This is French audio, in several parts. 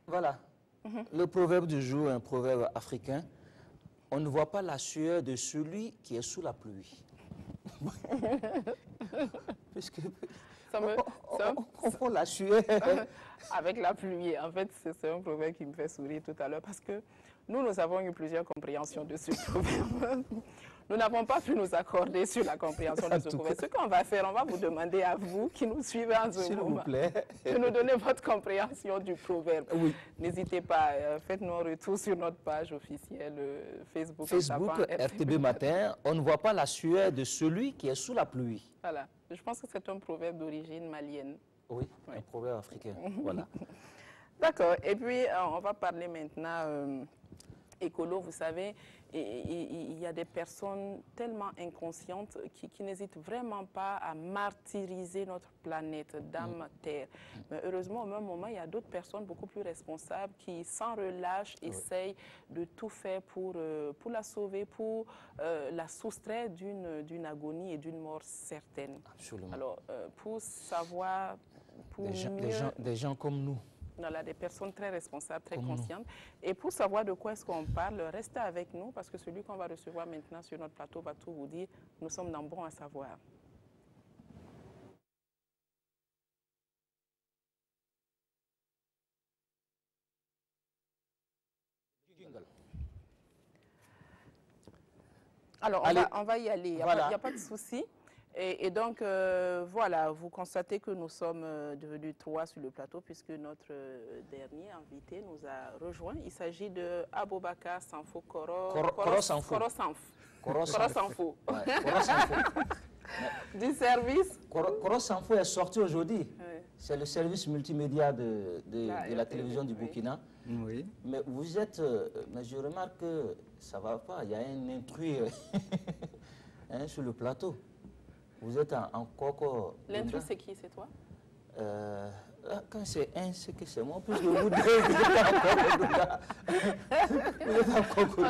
Voilà. Le proverbe du jour est un proverbe africain. On ne voit pas la sueur de celui qui est sous la pluie. Puisque on voit la sueur. Avec la pluie, en fait, c'est un proverbe qui me fait sourire tout à l'heure parce que nous avons eu plusieurs compréhensions de ce proverbe. Nous n'avons pas pu nous accorder sur la compréhension de ce proverbe. Ce qu'on va faire, on va vous demander à vous qui nous suivez en ce moment de nous donner votre compréhension du proverbe. Oui. N'hésitez pas, faites-nous un retour sur notre page officielle Facebook. Facebook, RTB Matin, on ne voit pas la sueur de celui qui est sous la pluie. Voilà, je pense que c'est un proverbe d'origine malienne. Oui, un proverbe africain, voilà. D'accord, et puis on va parler maintenant écolo, vous savez, il y a des personnes tellement inconscientes qui n'hésitent vraiment pas à martyriser notre planète, Dame Terre. Mais heureusement, au même moment, il y a d'autres personnes beaucoup plus responsables qui, sans relâche, essayent de tout faire pour la sauver, pour la soustraire d'une agonie et d'une mort certaine. Absolument. Alors, pour savoir... Des gens comme nous. Voilà, des personnes très responsables, très conscientes. Et pour savoir de quoi est-ce qu'on parle, restez avec nous parce que celui qu'on va recevoir maintenant sur notre plateau va tout vous dire. Nous sommes dans Bon à savoir. Alors, on va y aller, il n'y a pas de souci. Et donc, voilà, vous constatez que nous sommes devenus 3 sur le plateau puisque notre dernier invité nous a rejoint. Il s'agit de Aboubakar Sanfo Sanfo. Du service. Koro Sanfo est sorti aujourd'hui. Oui. C'est le service multimédia de la télévision du Burkina. Oui. Mais vous êtes... mais je remarque que ça ne va pas. Il y a un intrus sur le plateau. Vous êtes en coco. L'intrus, c'est qui? C'est toi? Quand c'est un, c'est que c'est moi. Puisque vous deux, vous êtes en coco.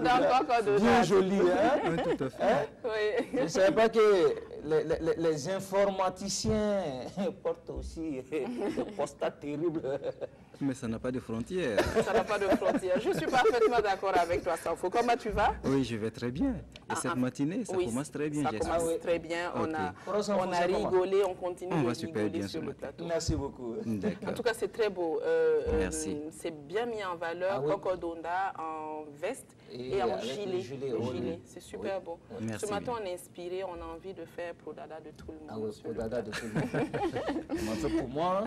Bien joli, hein? Oui, tout à fait. Oui. Je ne savais pas que les informaticiens portent aussi des postats terribles. Mais ça n'a pas de frontières. Ça n'a pas de frontières. Je suis parfaitement d'accord avec toi, Sanfo. Comment tu vas? Oui, je vais très bien. Et cette matinée, ça commence très bien. Ça commence très bien. On a rigolé, on continue de rigoler sur le plateau. Merci beaucoup. En tout cas, c'est très beau. Merci. C'est bien mis en valeur. Coco Donda en veste et en gilet. C'est super beau. Merci. Ce matin, on est inspiré, on a envie de faire Prodada de tout le monde. Ah oui, Prodada de tout le monde. On a fait pour moi,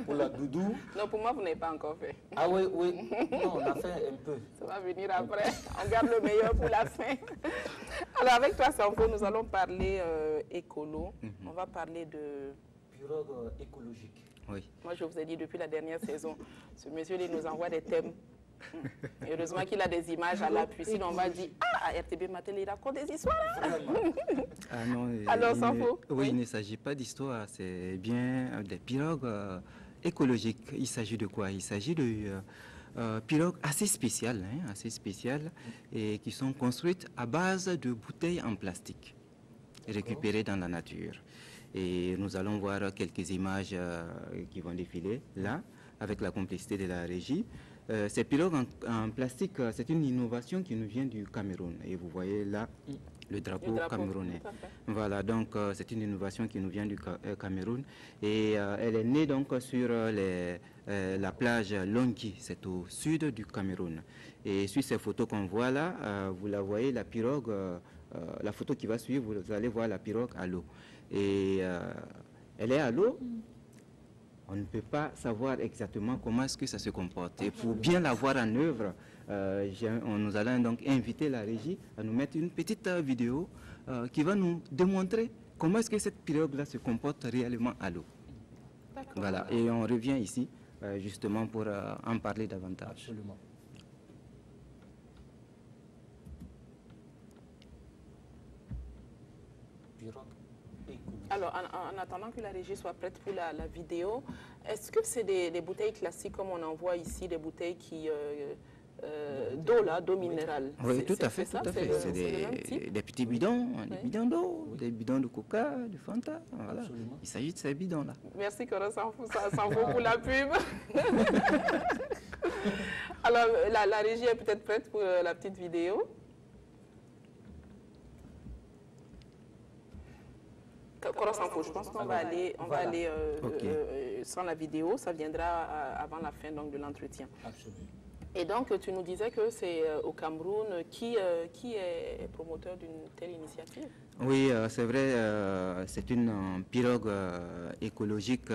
pour la doudou. Non, pour moi, vous n'avez pas encore fait. Ah oui, oui. Non, on a fait un peu. Ça va venir après. On garde le meilleur pour la fin. Alors, avec toi, Sanfo, nous allons parler écolo. On va parler de... Pirogue écologique. Oui. Moi, je vous ai dit depuis la dernière saison, ce monsieur il nous envoie des thèmes. Et heureusement qu'il a des images à l'appui. Sinon, on va dire, ah, RTB Matin, il raconte des histoires là. Ah non, alors, Sanfo? Oui, il ne s'agit pas d'histoire, c'est bien des pirogues écologiques. Il s'agit de quoi? Il s'agit de pirogues assez spéciales, et qui sont construites à base de bouteilles en plastique récupérées dans la nature. Et nous allons voir quelques images qui vont défiler là, avec la complicité de la régie. Ces pirogues en plastique, c'est une innovation qui nous vient du Cameroun. Et vous voyez là le drapeau camerounais. Voilà, donc c'est une innovation qui nous vient du Cameroun. Et elle est née donc sur la plage Longhi, c'est au sud du Cameroun. Et sur ces photos qu'on voit là, vous la voyez, la pirogue, la photo qui va suivre, vous allez voir la pirogue à l'eau. Et elle est à l'eau. On ne peut pas savoir exactement comment est-ce que ça se comporte. Et pour bien la voir en œuvre, nous allons donc inviter la régie à nous mettre une petite vidéo qui va nous démontrer comment est-ce que cette pirogue-là se comporte réellement à l'eau. Voilà, et on revient ici justement pour en parler davantage. Absolument. Alors, en attendant que la régie soit prête pour la vidéo, est-ce que c'est des bouteilles classiques comme on en voit ici, des bouteilles d'eau minérale? Oui, tout à fait, tout à fait. C'est des petits bidons, des bidons d'eau, des bidons de coca, de Fanta, voilà. Il s'agit de ces bidons-là. Merci, Koro Sanfo, pour la pub. Alors, la régie est peut-être prête pour la petite vidéo. Je pense qu'on va aller, sans la vidéo, ça viendra avant la fin donc, de l'entretien. Absolument. Et donc, tu nous disais que c'est au Cameroun qui est promoteur d'une telle initiative? Oui, c'est vrai, c'est une pirogue écologique,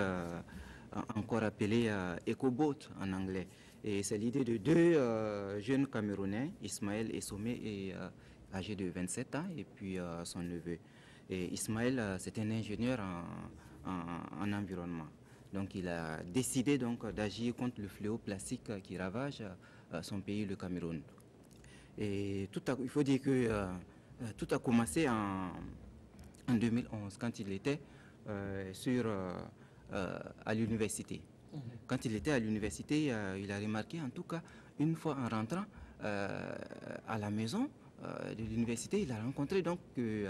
encore appelée EcoBoat en anglais. Et c'est l'idée de deux jeunes Camerounais, Ismaël et Somé, âgés de 27 ans, et puis son neveu. Et Ismaël, c'est un ingénieur en environnement. Donc il a décidé d'agir contre le fléau plastique qui ravage son pays, le Cameroun. Et il faut dire que tout a commencé en 2011, quand il était à l'université. Quand il était à l'université, il a remarqué, en tout cas, une fois en rentrant à la maison de l'université, il a rencontré donc que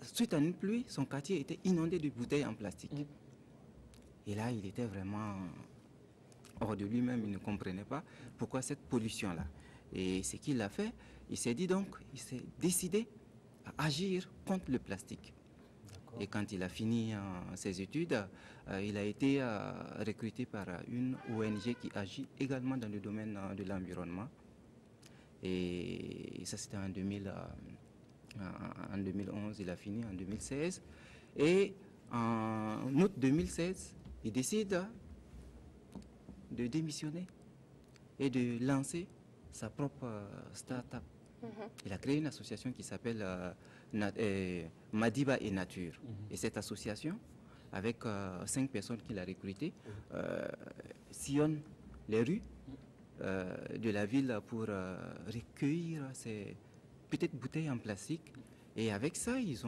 suite à une pluie, son quartier était inondé de bouteilles en plastique. Et là, il était vraiment hors de lui-même, il ne comprenait pas pourquoi cette pollution-là. Et ce qu'il a fait, il s'est décidé à agir contre le plastique. Et quand il a fini ses études, il a été recruté par une ONG qui agit également dans le domaine de l'environnement. Et ça, c'était en 2011, il a fini en 2016. Et en août 2016, il décide de démissionner et de lancer sa propre start-up. Il a créé une association qui s'appelle Madiba et Nature. Et cette association, avec 5 personnes qu'il a recrutées, sillonne les rues de la ville pour recueillir ces petites bouteilles en plastique. Et avec ça, ils se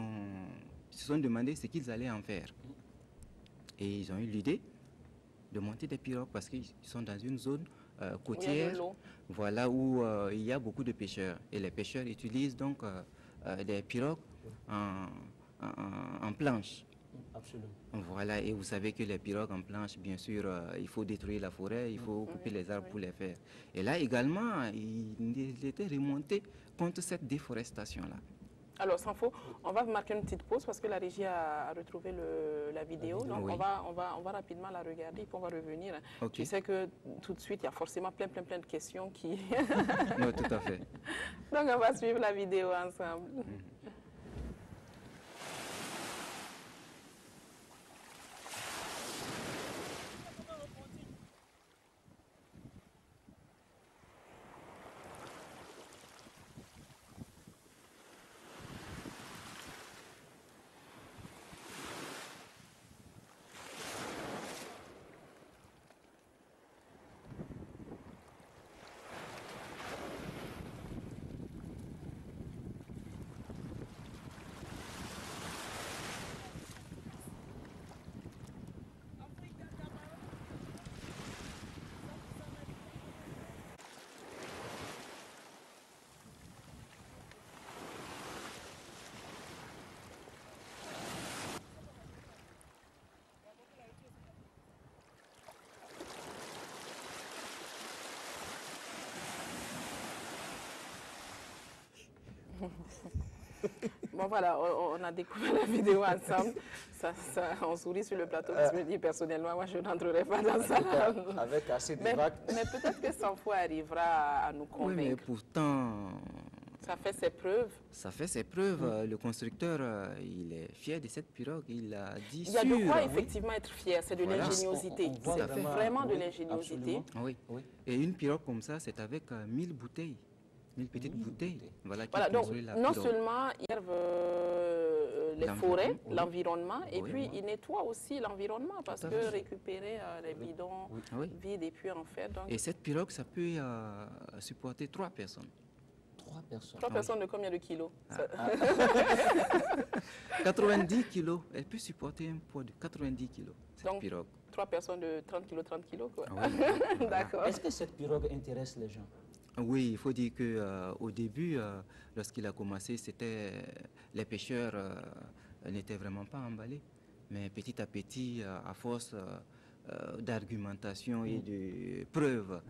sont demandé ce qu'ils allaient en faire. Et ils ont eu l'idée de monter des pirogues parce qu'ils sont dans une zone côtière, voilà, où il y a beaucoup de pêcheurs. Et les pêcheurs utilisent donc des pirogues en planche. Absolument. Voilà, et vous savez que les pirogues en planche, bien sûr, il faut détruire la forêt, il faut couper les arbres pour les faire. Et là également, il était remonté contre cette déforestation-là. Alors, sans faux, on va marquer une petite pause parce que la régie a retrouvé la vidéo. Donc, on va rapidement la regarder et puis on va revenir. Okay. Tu sais que tout de suite, il y a forcément plein de questions qui... Non, tout à fait. Donc, on va suivre la vidéo ensemble. Bon voilà, on a découvert la vidéo ensemble. On sourit sur le plateau. Je me dis personnellement, moi je n'entrerai pas dans ça. Avec assez de mais peut-être que Sanfo arrivera à nous convaincre. Oui, mais pourtant... Ça fait ses preuves. Ça fait ses preuves. Le constructeur, il est fier de cette pirogue. Il a dit. Il y a de quoi effectivement être fier. C'est de l'ingéniosité. C'est vraiment de l'ingéniosité. Oui. Et une pirogue comme ça, c'est avec 1000 bouteilles. 1000 petites bouteilles. Voilà, donc non seulement il servent les forêts, l'environnement, et puis il nettoie aussi l'environnement parce que récupérer les bidons vides et puis en faire. Donc... Et cette pirogue, ça peut supporter 3 personnes. 3 personnes. 3 personnes de combien de kilos? 90 kilos. Elle peut supporter un poids de 90 kilos, cette pirogue. 3 personnes de 30 kilos, quoi. D'accord. Est-ce que cette pirogue intéresse les gens? Oui, il faut dire qu'au début, lorsqu'il a commencé, les pêcheurs n'étaient vraiment pas emballés. Mais petit à petit, à force d'argumentation et de preuves.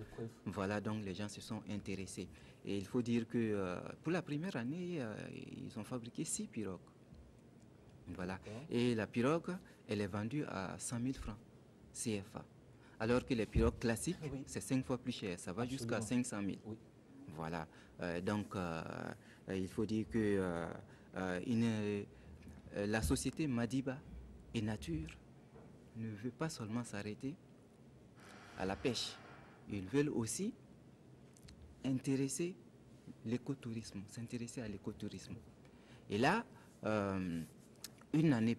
Voilà, donc les gens se sont intéressés. Et il faut dire que pour la première année, ils ont fabriqué 6 pirogues. Voilà. Et la pirogue, elle est vendue à 100 000 francs CFA. Alors que les pirogues classiques, c'est 5 fois plus cher. Ça va jusqu'à 500 000. Oui. Voilà. Donc, il faut dire que la société Madiba et Nature ne veut pas seulement s'arrêter à la pêche. Ils veulent aussi s'intéresser à l'écotourisme. Et là,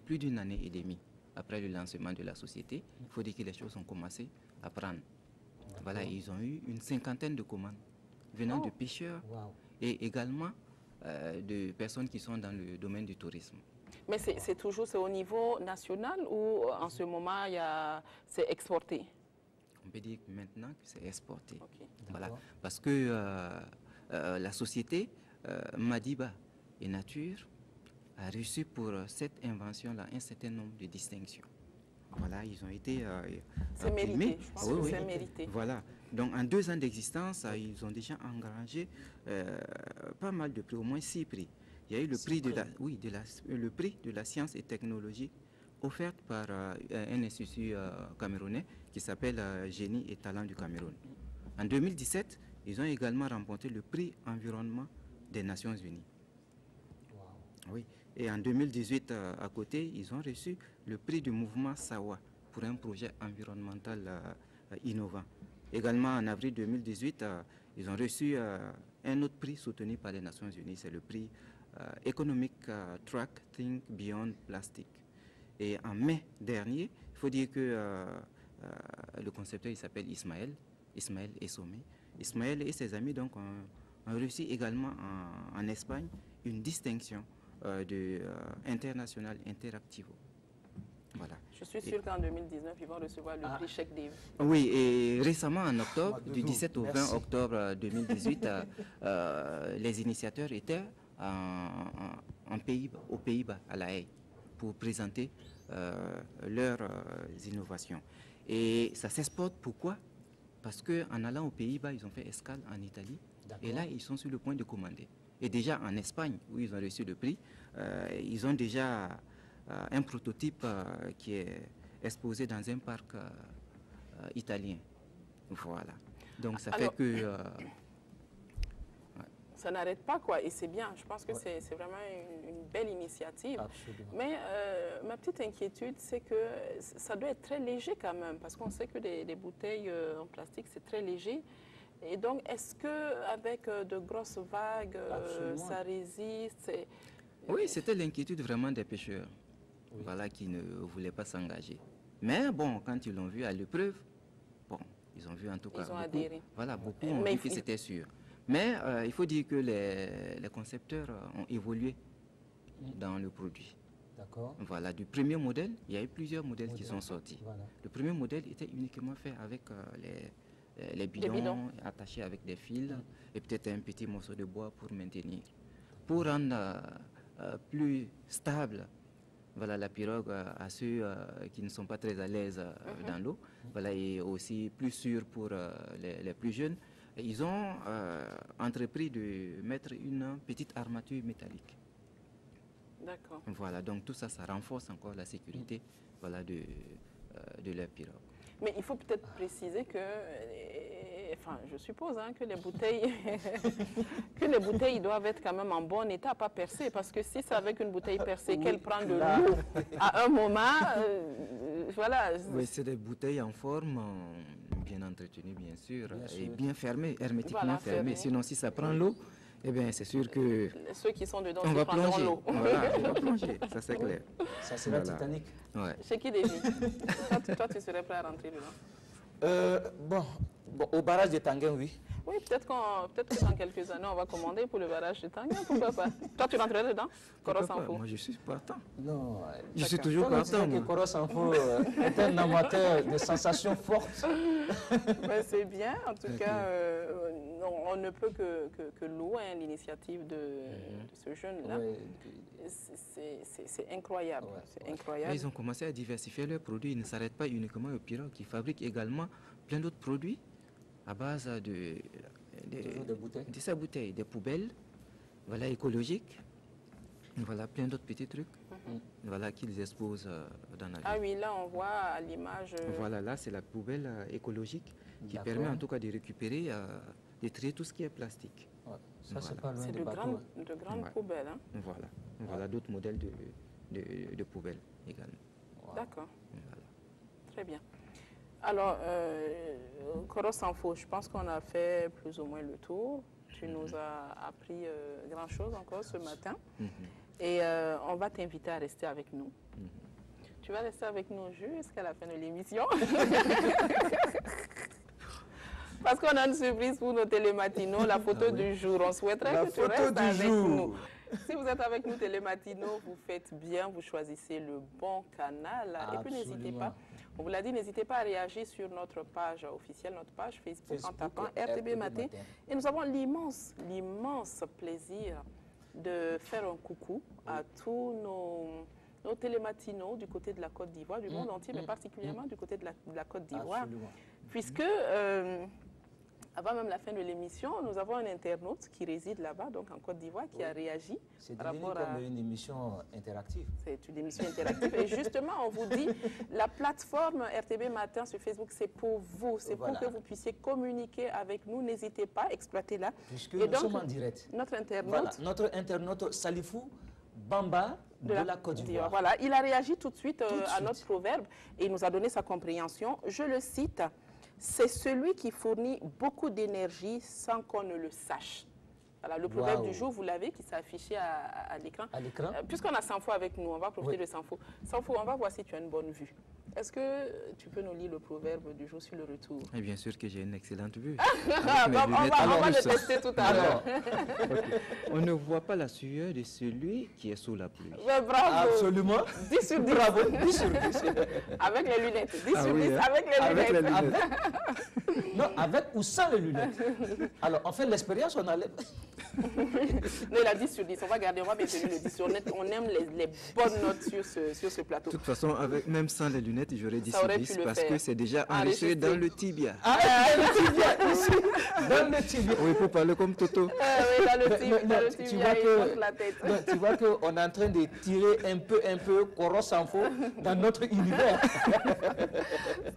plus d'une année et demie après le lancement de la société, il faut dire que les choses ont commencé à prendre. Voilà, ils ont eu une 50aine de commandes venant de pêcheurs et également de personnes qui sont dans le domaine du tourisme. Mais c'est au niveau national ou en ce moment c'est exporté? On peut dire maintenant que c'est exporté. Voilà. Parce que la société Madiba et Nature a reçu pour cette invention-là un certain nombre de distinctions. Voilà, ils ont été c'est mérité, je pense que c'est mérité. Voilà. Donc, en 2 ans d'existence, ils ont déjà engrangé pas mal de prix, au moins 6 prix. Il y a eu le prix le prix de la science et technologie offert par un institut camerounais qui s'appelle Génie et Talent du Cameroun. En 2017, ils ont également remporté le prix environnement des Nations Unies. Oui. Et en 2018, à côté, ils ont reçu le prix du mouvement Sawa pour un projet environnemental innovant. Également, en avril 2018, ils ont reçu un autre prix soutenu par les Nations Unies, c'est le prix Economic Track Think Beyond Plastic. Et en mai dernier, il faut dire que le concepteur, il s'appelle Ismaël Essomé. Ismaël et ses amis donc, ont reçu également en Espagne une distinction de International Interactivo. Voilà. Je suis sûr qu'en 2019, ils vont recevoir le prix Cheikh Dave. Oui, et récemment en octobre, du 17 au 20 octobre 2018, les initiateurs étaient aux Pays-Bas, à La Haye, pour présenter leurs innovations. Et ça s'exporte, pourquoi? Parce qu'en allant aux Pays-Bas, ils ont fait escale en Italie, et là, ils sont sur le point de commander. Et déjà en Espagne, où ils ont reçu le prix, ils ont déjà un prototype qui est exposé dans un parc italien. Voilà. Donc ça fait que... ça n'arrête pas, quoi, et c'est bien. Je pense que c'est vraiment une belle initiative. Absolument. Mais ma petite inquiétude, c'est que ça doit être très léger quand même, parce qu'on sait que les bouteilles en plastique, c'est très léger. Et donc, est-ce qu'avec de grosses vagues, ça résiste? Oui, c'était l'inquiétude vraiment des pêcheurs, voilà, qui ne voulaient pas s'engager. Mais bon, quand ils l'ont vu à l'épreuve, bon, ils ont vu en tout cas... Ils ont adhéré. Voilà, beaucoup ont vu que c'était sûr. Mais il faut dire que les concepteurs ont évolué dans le produit. D'accord. Voilà, du premier modèle, il y a eu plusieurs modèles qui sont sortis. Voilà. Le premier modèle était uniquement fait avec les bidons attachés avec des fils et peut-être un petit morceau de bois pour maintenir. Pour rendre plus stable, voilà, la pirogue à ceux qui ne sont pas très à l'aise dans l'eau, voilà, et aussi plus sûr pour les plus jeunes, ils ont entrepris de mettre une petite armature métallique. D'accord. Voilà, donc tout ça, ça renforce encore la sécurité, voilà, de la pirogue. Mais il faut peut-être préciser que, enfin, je suppose que les bouteilles, doivent être quand même en bon état, pas percées, parce que si c'est avec une bouteille percée qu'elle prend de l'eau à un moment, voilà. Oui, c'est des bouteilles en forme, bien entretenues, bien sûr, et bien fermées, hermétiquement fermées. Sinon, si ça prend l'eau, eh bien, c'est sûr que... Ceux qui sont dedans, on va plonger. L'eau. Voilà, on va plonger, ça c'est clair. Ça c'est la Titanic. Ouais. Chez qui déjà? toi, tu serais prêt à rentrer dedans? Bon, au barrage de Tanguin, oui. Oui, peut-être que dans quelques années, on va commander pour le barrage de Tanguy, pourquoi pas. Toi, tu rentrerais dedans, Koros Info? Moi, je suis partant. Non, je suis toujours partant. Que Koros Info est un amateur de sensations fortes. C'est bien, en tout cas, on ne peut que louer l'initiative de ce jeune-là. C'est incroyable, c'est incroyable. Ils ont commencé à diversifier leurs produits, ils ne s'arrêtent pas uniquement au pirogue, ils fabriquent également plein d'autres produits à base de ces bouteilles, des poubelles, voilà, écologiques, voilà, plein d'autres petits trucs, voilà, qu'ils exposent dans la ville. Ah oui, là on voit à l'image... Voilà, là c'est la poubelle écologique qui permet en tout cas de récupérer, de trier tout ce qui est plastique. Ouais. Ça, c'est pas loin de grandes poubelles. Hein. Voilà d'autres modèles de poubelles également. Wow. D'accord. Voilà. Très bien. Alors, Koros Info, je pense qu'on a fait plus ou moins le tour. Tu nous as appris grand-chose encore ce matin. Et on va t'inviter à rester avec nous. Tu vas rester avec nous jusqu'à la fin de l'émission. Parce qu'on a une surprise pour nos télématinaux, la photo du jour. On souhaiterait que tu restes avec nous. Si vous êtes avec nous télématinaux, vous faites bien, vous choisissez le bon canal. Absolument. Et puis n'hésitez pas, on vous l'a dit, n'hésitez pas à réagir sur notre page officielle, notre page Facebook en tapant RTB Matin. Et nous avons l'immense plaisir de faire un coucou à tous nos télématinaux du côté de la Côte d'Ivoire, du monde entier, mais particulièrement du côté de la Côte d'Ivoire. Puisque... avant même la fin de l'émission, nous avons un internaute qui réside là-bas, donc en Côte d'Ivoire, qui a réagi. C'est devenu comme une émission interactive. C'est une émission interactive. Et justement, on vous dit, la plateforme RTB Matin sur Facebook, c'est pour vous. C'est pour que vous puissiez communiquer avec nous. N'hésitez pas, exploitez-la. Puisque nous sommes en direct. Notre internaute Salifou Bamba de la Côte d'Ivoire. Voilà, il a réagi tout de suite à notre proverbe et il nous a donné sa compréhension. Je le cite. C'est celui qui fournit beaucoup d'énergie sans qu'on ne le sache. Voilà, le proverbe du jour, vous l'avez, qui s'est affiché à l'écran. Puisqu'on a Sanfo avec nous, on va profiter de Sanfo. Sanfo, on va voir si tu as une bonne vue. Est-ce que tu peux nous lire le proverbe du jour sur le retour? Et bien sûr que j'ai une excellente vue. On va le tester tout à l'heure. On ne voit pas la sueur de celui qui est sous la pluie. Mais bravo. Absolument. 10 sur 10. Bravo. 10 sur 10. Avec les lunettes. 10 sur 10 avec les lunettes. Non, avec ou sans les lunettes. Alors, on fait l'expérience, on enlève. Non, il a 10 sur 10. On va garder, on va maintenir le 10 sur 10. On aime les bonnes notes sur ce plateau. De toute façon, même sans les lunettes, j'aurais 10 sur 10 parce que c'est déjà enregistré dans le tibia. Ah, le tibia, ici. Dans le tibia. Oui, pour parler comme Toto. Oui, dans le tibia, il monte la tête. Tu vois qu'on est en train de tirer un peu Koros Info dans notre univers.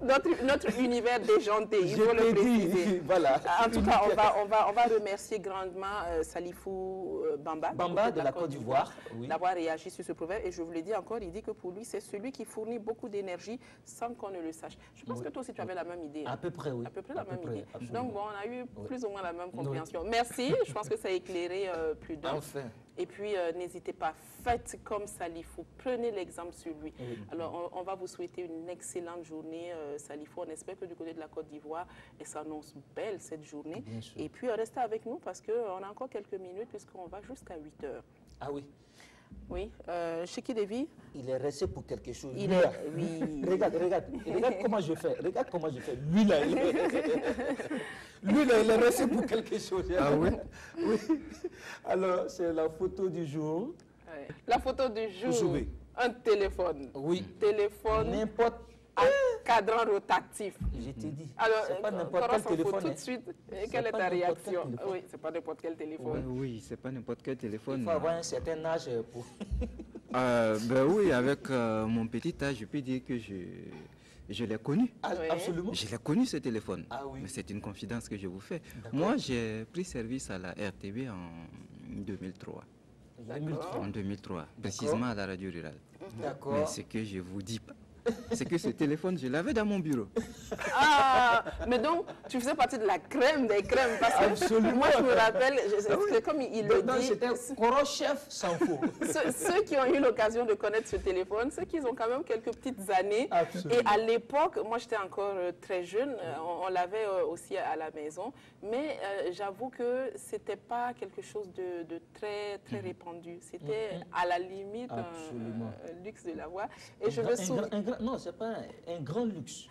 Notre univers déjanté, il faut le préciser. Voilà. En tout cas, on va remercier grandement Salifou Bamba de la Côte d'Ivoire d'avoir réagi sur ce proverbe. Et je vous l'ai dit encore, il dit que pour lui, c'est celui qui fournit beaucoup d'énergie sans qu'on ne le sache. Je pense que toi aussi, tu avais la même idée. À peu près, oui. À peu près la même idée. Donc, bon, on a eu plus ou moins la même compréhension. Merci. Je pense que ça a éclairé plus d'un. Enfin. Et puis, n'hésitez pas, faites comme Salifou, prenez l'exemple sur lui. Alors, on va vous souhaiter une excellente journée, Salifou. On espère que du côté de la Côte d'Ivoire, elle s'annonce belle cette journée. Et puis, restez avec nous parce qu'on a encore quelques minutes puisqu'on va jusqu'à 8 heures. Ah oui. Oui, Cheki Devi. Il est resté pour quelque chose. Oui. Regarde comment je fais. Regarde comment je fais. Lui là, il est resté pour quelque chose. Ah oui? Oui. Alors, c'est la photo du jour. Ouais. La photo du jour. Un téléphone. Oui. Téléphone. N'importe. Un cadran rotatif. Je t'ai dit. Alors, c'est pas n'importe quel téléphone. Tout de suite, quelle est ta réaction? Oui, c'est pas n'importe quel téléphone. Oui, c'est pas n'importe quel téléphone. Il faut avoir un certain âge pour. Ben oui, avec mon petit âge, je peux dire que je l'ai connu. Absolument. Je l'ai connu ce téléphone. Ah oui. Mais c'est une confidence que je vous fais. Moi, j'ai pris service à la RTB en 2003. En 2003, précisément à la radio rurale. D'accord. Mais ce que je vous dis pas, c'est que ce téléphone, je l'avais dans mon bureau. Ah, mais donc, tu faisais partie de la crème des crèmes. Parce que absolument. Moi, je me rappelle, comme il le dit... C'était Korochef sans faux. Ceux qui ont eu l'occasion de connaître ce téléphone, ceux qui ont quand même quelques petites années. Absolument. Et à l'époque, moi, j'étais encore très jeune. On l'avait aussi à la maison. Mais j'avoue que c'était pas quelque chose de très répandu. C'était à la limite un luxe de l'avoir. Et je me souviens... Non, c'est pas un grand luxe.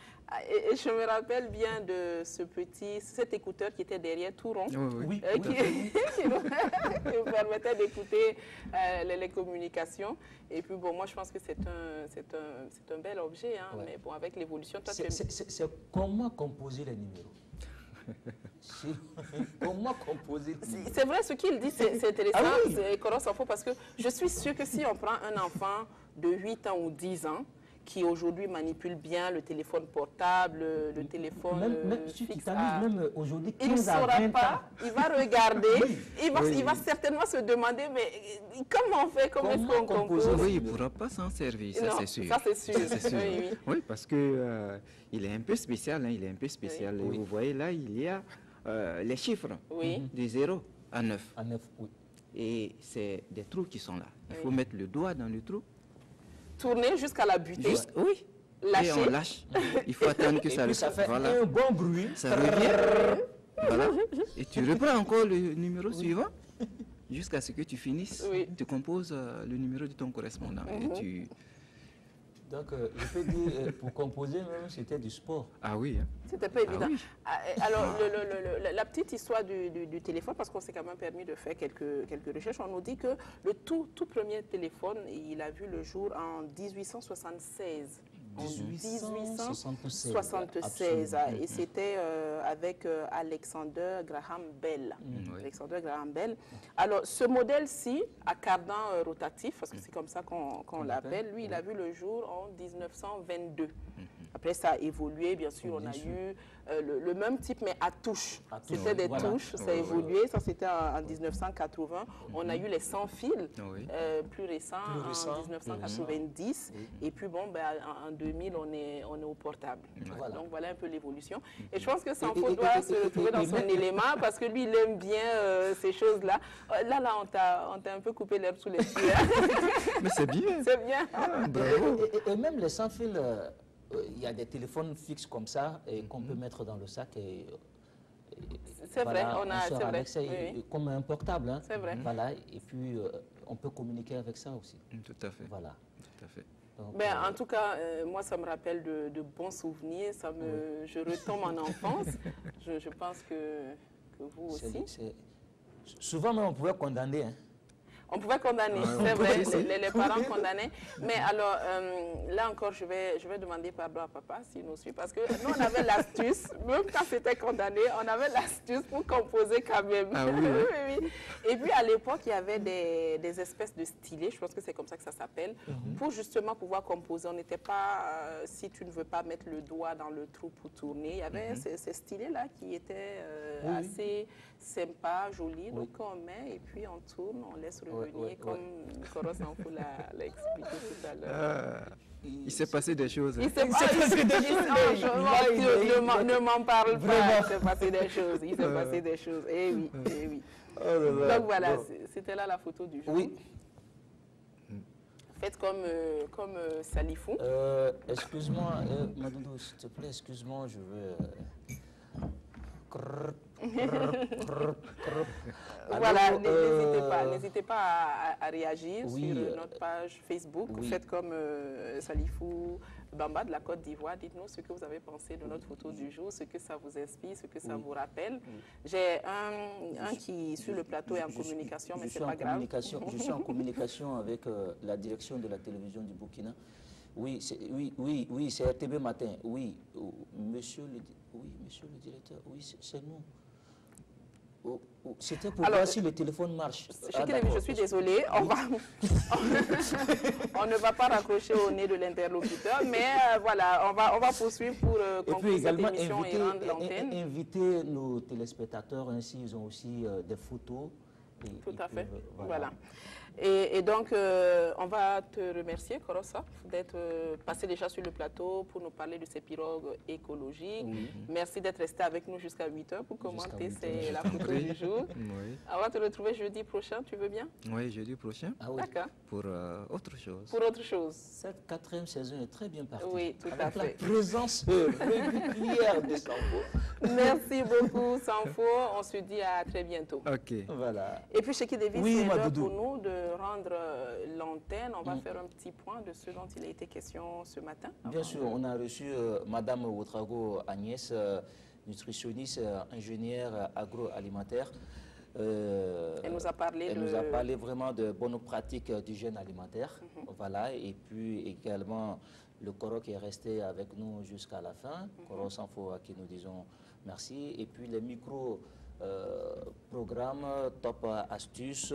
Et je me rappelle bien de cet écouteur qui était derrière tout rond, Oui, qui nous permettait d'écouter les communications. Et puis bon, moi je pense que c'est un bel objet, hein, mais bon, avec l'évolution... C'est comment composer les numéros. Comment composer? C'est vrai, ce qu'il dit, c'est intéressant, c'est Coros Info, parce que je suis sûre que si on prend un enfant de 8 ans ou 10 ans, qui aujourd'hui manipule bien le téléphone portable, le téléphone fixe, même aujourd'hui, il ne saura pas, il va regarder, il va certainement se demander, mais comment on fait, comment est-ce qu'on compose? Oui, il ne pourra pas s'en servir, ça c'est sûr. Ça c'est sûr. Oui, parce que il est un peu spécial, hein, il est un peu spécial. Et vous voyez là, il y a les chiffres de 0 à 9. À 9, oui. Et c'est des trous qui sont là. Il faut mettre le doigt dans le trou. Tourner jusqu'à la butée. Oui. Lâcher. Et on lâche. Il faut attendre que ça fait un bon bruit. Ça revient. Voilà. Et tu reprends encore le numéro suivant jusqu'à ce que tu finisses. Tu composes le numéro de ton correspondant. Et donc, je peux dire, pour composer même, c'était du sport. Ah oui. Hein. C'était pas évident. Oui. Alors, la petite histoire du téléphone, parce qu'on s'est quand même permis de faire quelques recherches, on nous dit que le tout premier téléphone, il a vu le jour en 1876. En 1876. Et c'était avec Alexander Graham Bell. Alexander Graham Bell. Alors, ce modèle-ci, à cardan rotatif, parce que c'est comme ça qu'on l'appelle, lui, il a vu le jour en 1922. Après, ça a évolué, bien sûr, on a eu le même type, mais à touche. C'était des touches, ça a évolué. Ça, c'était en 1980. On a eu les sans fils, plus récents, en 1990. Et puis, bon, en 2000, on est au portable. Donc, voilà un peu l'évolution. Et je pense que Sanfo doit se retrouver dans son élément, parce que lui, il aime bien ces choses-là. Là, on t'a un peu coupé l'herbe sous les pieds. Mais c'est bien. C'est bien. Et même les sans fils... il y a des téléphones fixes comme ça qu'on peut mettre dans le sac et c'est vrai, c'est vrai. Comme un portable. Hein. C'est vrai. Voilà, et puis on peut communiquer avec ça aussi. Tout à fait. Voilà. Tout à fait. Donc, en tout cas, moi, ça me rappelle de bons souvenirs. Je retombe en enfance. Je pense que vous aussi. Souvent, même, on pouvait condamner. Hein. On pouvait condamner, c'est vrai, les parents condamnaient. Mais alors, là encore, je vais demander pardon à papa s'il nous suit, parce que nous, on avait l'astuce, même quand c'était condamné, on avait l'astuce pour composer quand même. Ah oui, oui. Et puis, à l'époque, il y avait des espèces de stylets, je pense que c'est comme ça que ça s'appelle, pour justement pouvoir composer. On n'était pas, si tu ne veux pas mettre le doigt dans le trou pour tourner, il y avait ces stylets-là qui étaient assez sympas, jolis. Donc, on met et puis on tourne, on laisse revenir, comme Coros Info l'a expliqué tout à l'heure. Il s'est passé des choses. Il s'est passé des choses. Ne m'en parle pas. Il s'est passé des choses. Il s'est passé des choses. Eh oui, eh oui. Donc voilà, c'était là la photo du jour. Oui. Faites comme Salifou. Excuse-moi, Madoudou, s'il te plaît, excuse-moi, je veux... Voilà, n'hésitez pas à réagir sur notre page Facebook. Faites comme Salifou Bamba de la Côte d'Ivoire. Dites-nous ce que vous avez pensé de notre photo du jour, ce que ça vous inspire, ce que ça vous rappelle. J'ai un qui, sur le plateau, est en communication, mais c'est pas grave. Je suis en communication avec la direction de la télévision du Burkina. Oui, c'est RTB Matin. Oui, monsieur le directeur, oui, c'est nous. C'était pour voir si le téléphone marche. Je suis désolée, on ne va pas raccrocher au nez de l'interlocuteur, mais voilà, on va poursuivre pour conclure cette émission et rendre l'antenne. Inviter nos téléspectateurs, ainsi ils ont aussi des photos Tout à fait. Voilà. Et donc, on va te remercier, Korosa, d'être passé déjà sur le plateau pour nous parler de ces pirogues écologiques. Oui. Merci d'être resté avec nous jusqu'à 8 h pour commenter la photo du jour. Oui. On va te retrouver jeudi prochain, tu veux bien? Oui, jeudi prochain. Ah oui. D'accord. Pour autre chose. Pour autre chose. Cette 4e saison est très bien partie. Oui, tout à fait. Avec la présence régulière de Sanfo. Merci beaucoup, Sanfo. On se dit à très bientôt. Ok. Voilà. Et puis, chez Davis, c'est l'heure pour nous de rendre l'antenne. On va faire un petit point de ce dont il a été question ce matin. Bien sûr, on a reçu Madame Ouedraogo Agnès, nutritionniste, ingénieure agroalimentaire. Elle nous a parlé vraiment de bonnes pratiques d'hygiène alimentaire. Voilà, et puis également le Coro qui est resté avec nous jusqu'à la fin. Coro Sanfo à qui nous disons merci. Et puis les micro-programmes, top astuces,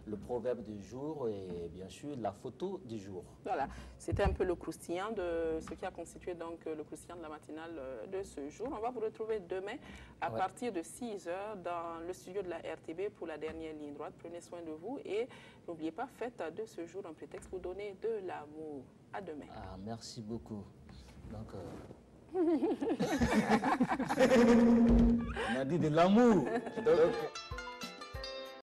le proverbe du jour et bien sûr la photo du jour. Voilà, c'était un peu le croustillant de ce qui a constitué donc le croustillant de la matinale de ce jour. On va vous retrouver demain à partir de 6 h dans le studio de la RTB pour la dernière ligne droite. Prenez soin de vous et n'oubliez pas, faites de ce jour un prétexte pour donner de l'amour. À demain. Ah, merci beaucoup. Donc, on a dit de l'amour.